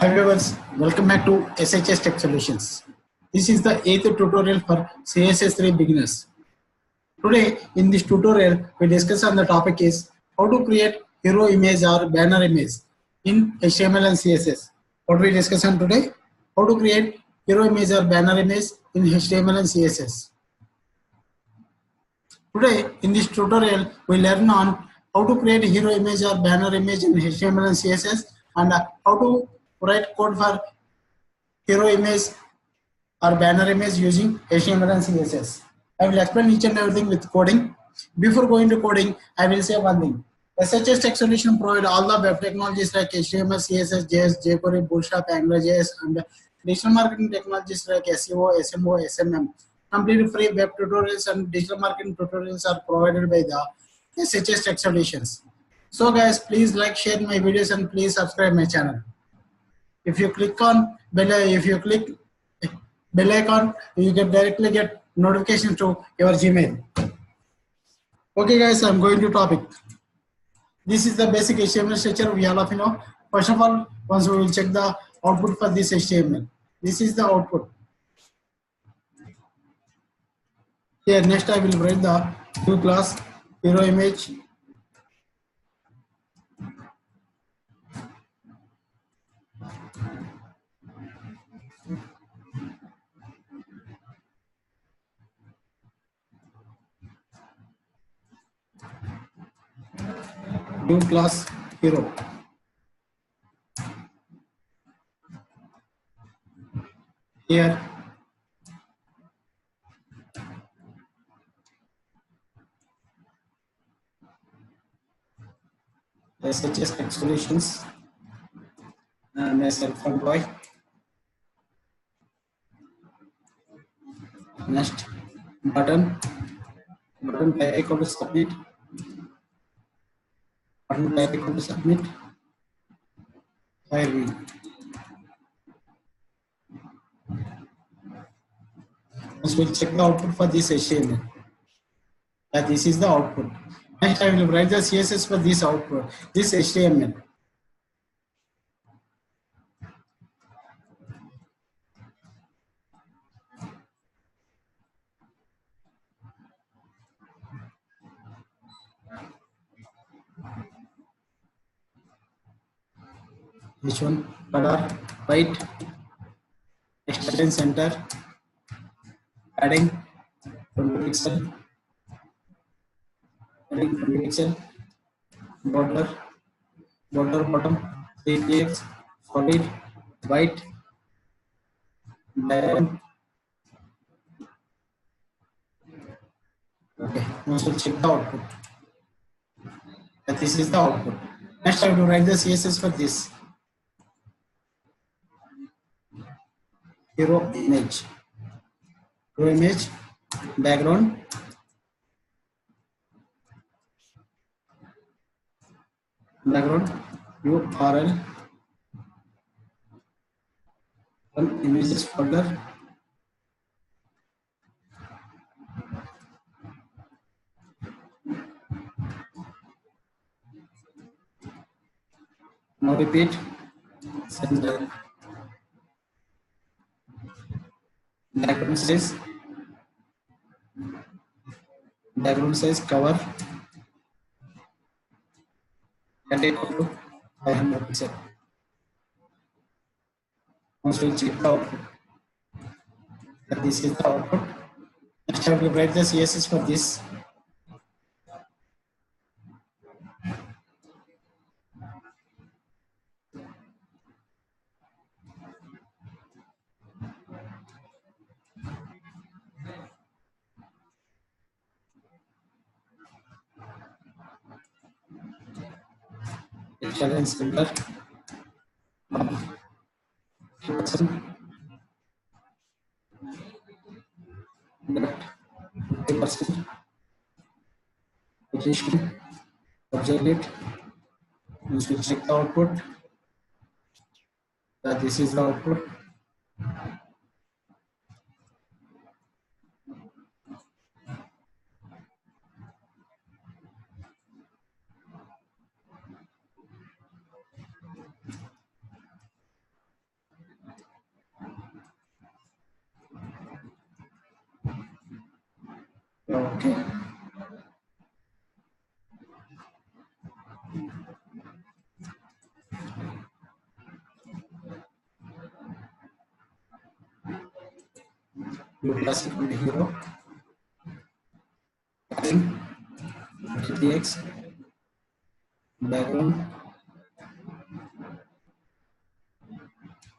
Hi viewers, welcome back to SHS Tech Solutions. This is the 8th tutorial for CSS3 beginners. Today in this tutorial we discuss on the topic is how to create hero image or banner image in HTML and CSS. What we discuss on today? How to create hero image or banner image in HTML and CSS. Today in this tutorial we learn on how to create hero image or banner image in HTML and CSS and how to write code for hero image or banner image using HTML and CSS. I will explain each and everything with coding. Before going to coding, I will say one thing. SHS Tech Solution provide all the web technologies like HTML, CSS, JS, jQuery, Bootstrap, AngularJS, and digital marketing technologies like SEO, SMO, SMM. Completely free web tutorials and digital marketing tutorials are provided by the SHS Tech Solutions. So guys, please like, share my videos and please subscribe my channel. If you click bell icon, you can directly get notification to your Gmail. Okay guys, I'm going to topic. This is the basic HTML structure we all of you know. First of all, once we will check the output for this HTML. This is the output. Here next I will write the new class hero image. New class hero. Here SHS Tech Solutions and a self-employed. Next button type equal to submit. Button type equal to submit. Fire me. Next we'll check the output for this HTML. This is the output. Next I will write the CSS for this output, this HTML. H1 color white, extend center, adding 20 pixel, border bottom 3px, solid white, diagram. Okay, now we'll check the output. This is the output. Next I have to write the CSS for this hero image background URL images folder, now repeat center, background size cover and equal to 500 pixel. Once we'll check the output. This is the output. Next I will write the CSS for this. Html and Css. Position, observe it. Once we check the output, this is the output. Okay. Blue classic hero. GTX. Background.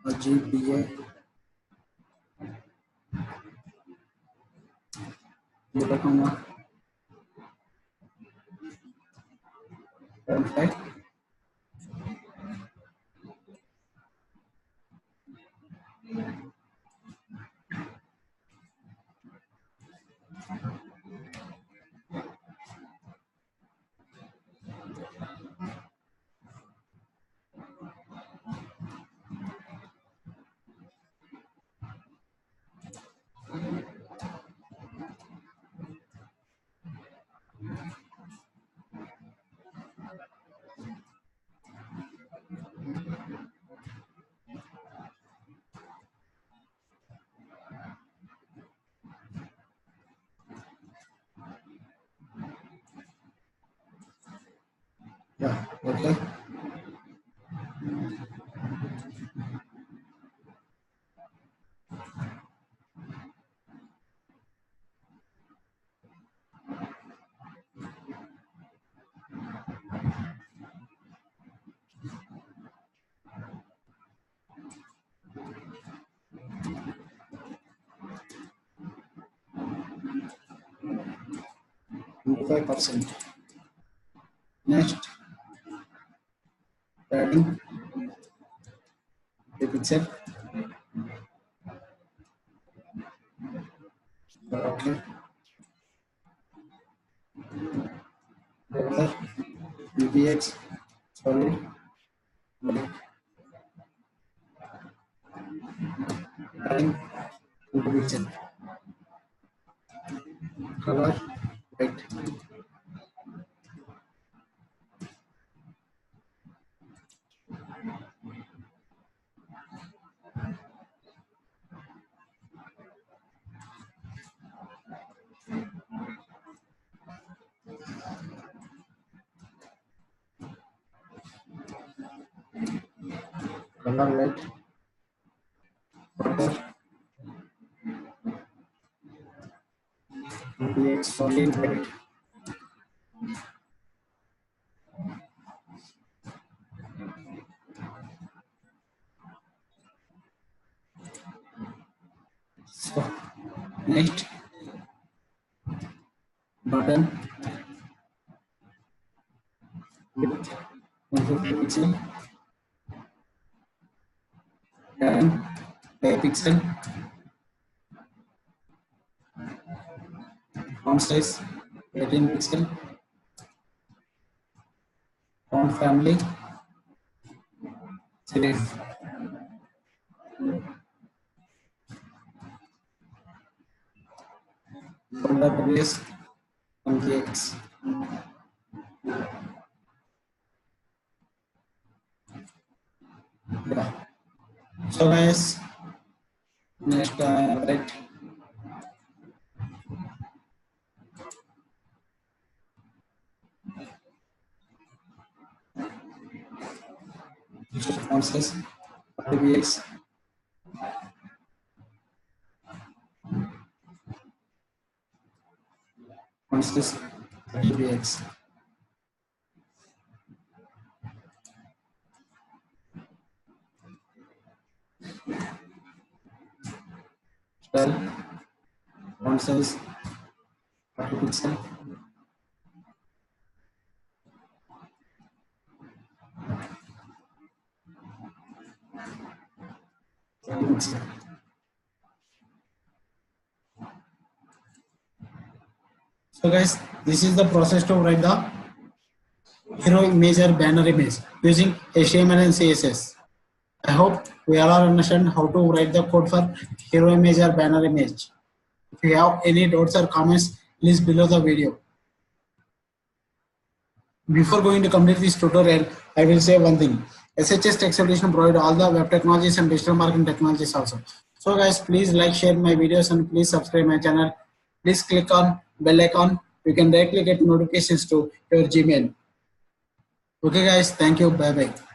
GPA. Comma. Right. Yeah. Okay. %. Next, padding, a pixel. Okay. Border, UPX, solid, padding, 2 pixel. Color, white. Color light, border, UPX, solid, white. So, next, button with 150 pixel, pattern, a pixel, font size 18 pixel, font family, serif. Folder publish MTX. Yeah. So guys, next right. Font size RTBX. Font size RTBX. Style, font size 40 pixel. So guys, this is the process to write the hero image or banner image using HTML and CSS. I hope we all understand how to write the code for hero image or banner image. If you have any doubts or comments, please below the video. Before going to complete this tutorial, I will say one thing. SHS Tech Solution provide all the web technologies and digital marketing technologies also. So guys, please like, share my videos and please subscribe my channel. Please click on bell icon. You can directly get notifications to your Gmail. Okay guys, thank you. Bye bye.